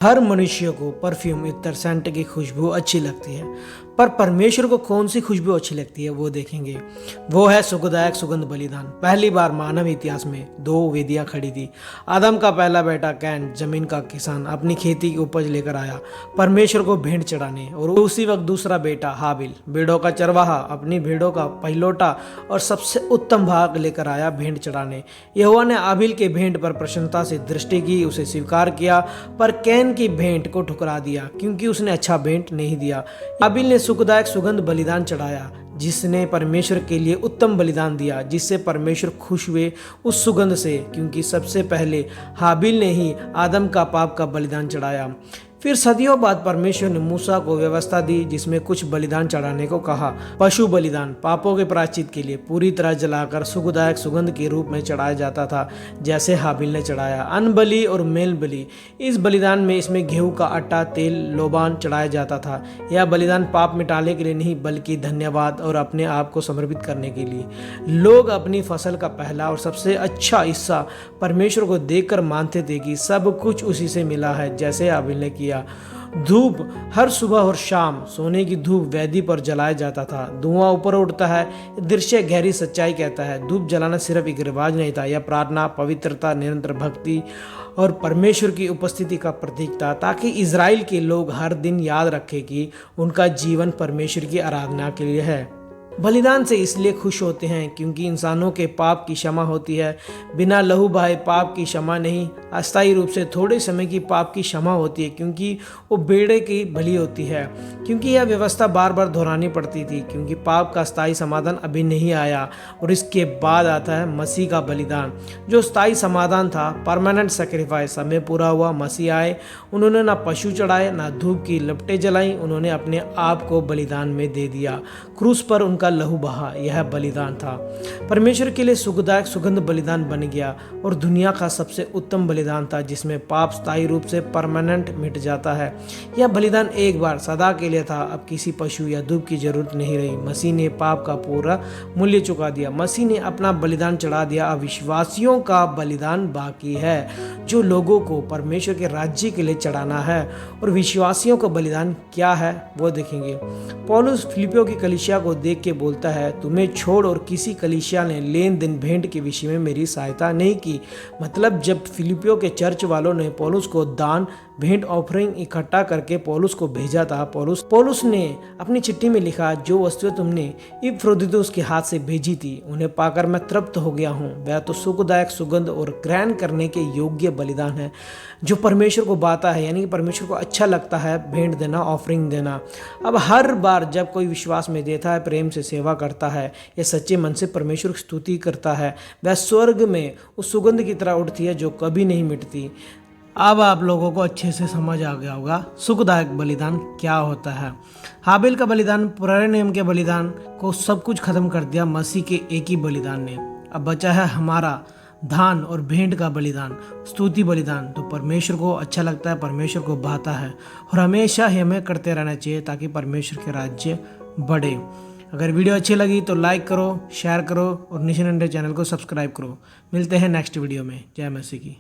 हर मनुष्य को परफ्यूम इत्र सेंट की खुशबू अच्छी लगती है, पर परमेश्वर को कौन सी खुशबू अच्छी लगती है वो देखेंगे। वो है सुखदायक सुगंध बलिदान। पहली बार मानव इतिहास में दो वेदियां खड़ी थी। आदम का पहला बेटा कैन, जमीन का किसान, अपनी खेती की उपज लेकर आया परमेश्वर को भेंट चढ़ाने, और उसी वक्त दूसरा बेटा हाबिल, भेड़ों का चरवाहा, अपनी भेड़ों का पहिलौटा और सबसे उत्तम भाग लेकर आया भेंट चढ़ाने। यहोवा ने हाबिल के भेंट पर प्रसन्नता से दृष्टि की, उसे स्वीकार किया, पर कैन की भेंट को ठुकरा दिया क्योंकि उसने अच्छा भेंट नहीं दिया। हाबिल ने सुखदायक सुगंध बलिदान चढ़ाया, जिसने परमेश्वर के लिए उत्तम बलिदान दिया, जिससे परमेश्वर खुश हुए उस सुगंध से, क्योंकि सबसे पहले हाबिल ने ही आदम का पाप का बलिदान चढ़ाया। फिर सदियों बाद परमेश्वर ने मूसा को व्यवस्था दी, जिसमें कुछ बलिदान चढ़ाने को कहा। पशु बलिदान पापों के प्रायश्चित के लिए पूरी तरह जलाकर सुखदायक सुगंध के रूप में चढ़ाया जाता था, जैसे हाबिल ने चढ़ाया। अन्न बलि और मेल बलि, इस बलिदान में इसमें गेहूं का आटा, तेल, लोबान चढ़ाया जाता था। यह बलिदान पाप मिटाने के लिए नहीं, बल्कि धन्यवाद और अपने आप को समर्पित करने के लिए। लोग अपनी फसल का पहला और सबसे अच्छा हिस्सा परमेश्वर को देखकर मानते थे कि सब कुछ उसी से मिला है, जैसे हाबिल ने किया। धूप हर सुबह और शाम सोने की धूप वेदी पर जलाया जाता था। धुआं ऊपर उठता है, दृश्य गहरी सच्चाई कहता है। धूप जलाना सिर्फ एक रिवाज नहीं था, यह प्रार्थना, पवित्रता, निरंतर भक्ति और परमेश्वर की उपस्थिति का प्रतीक था, ताकि इज़राइल के लोग हर दिन याद रखें कि उनका जीवन परमेश्वर की आराधना के लिए है। बलिदान से इसलिए खुश होते हैं क्योंकि इंसानों के पाप की क्षमा होती है। बिना लहू बहाए पाप की क्षमा नहीं, अस्थायी रूप से थोड़े समय की पाप की क्षमा होती है, क्योंकि वो बेड़े की भली होती है। क्योंकि यह व्यवस्था बार बार दोहरानी पड़ती थी, क्योंकि पाप का स्थायी समाधान अभी नहीं आया। और इसके बाद आता है मसीह का बलिदान, जो स्थायी समाधान था, परमानेंट सेक्रीफाइस। समय पूरा हुआ, मसीह आए। उन्होंने ना पशु चढ़ाए, ना धूप की लपटें जलाई, उन्होंने अपने आप को बलिदान में दे दिया। क्रूस पर उनका लहू बहा, यह बलिदान था। परमेश्वर के लिए सुखदायक सुगंध बलिदान बन गया और दुनिया का सबसे उत्तम बलिदान था, जिसमें पाप स्थायी रूप से परमानेंट मिट जाता है। यह बलिदान एक बार सदा के लिए था। अब किसी पशु या धूप की जरूरत नहीं रही। मसीह ने पाप का पूरा मूल्य चुका दिया। मसीह ने अपना बलिदान चढ़ा दिया। अब विश्वासियों का बलिदान बाकी है, जो लोगों को परमेश्वर के राज्य के लिए चढ़ाना है। और विश्वासियों का बलिदान क्या है वो देखेंगे। पौलुस फिलिपियों की कलीसिया को देख के बोलता है, तुम्हें छोड़ और किसी कलीसिया ने लेन देन भेंट के विषय में मेरी सहायता नहीं की। मतलब जब फिलिपियों के चर्च वालों ने पौलुस को दान, भेंट, ऑफरिंग इकट्ठा करके पौलुस को भेजा था, पौलुस ने अपनी चिट्ठी में लिखा, जो वस्तुएं तुमने इपफ्रोदितुस के हाथ से भेजी थी, उन्हें पाकर मैं तृप्त हो गया हूँ। वह तो सुखदायक सुगंध और ग्रहण करने के योग्य बलिदान है, जो परमेश्वर को भाता है, यानी कि परमेश्वर को अच्छा लगता है भेंट देना, ऑफरिंग देना। अब हर बार जब कोई विश्वास में देता है, प्रेम से सेवा करता है या सच्चे मन से परमेश्वर की स्तुति करता है, वह स्वर्ग में उस सुगंध की तरह उठती है, जो कभी नहीं मिटती। अब आप लोगों को अच्छे से समझ आ गया होगा सुखदायक बलिदान क्या होता है। हाबिल का बलिदान, पुराने नियम के बलिदान को सब कुछ खत्म कर दिया मसीह के एक ही बलिदान ने। अब बचा है हमारा दान और भेंट का बलिदान, स्तुति बलिदान। तो परमेश्वर को अच्छा लगता है, परमेश्वर को भाता है, और हमेशा ही हमें करते रहना चाहिए, ताकि परमेश्वर के राज्य बढ़े। अगर वीडियो अच्छी लगी तो लाइक करो, शेयर करो और निशन अंडे चैनल को सब्सक्राइब करो। मिलते हैं नेक्स्ट वीडियो में। जय मसीह की।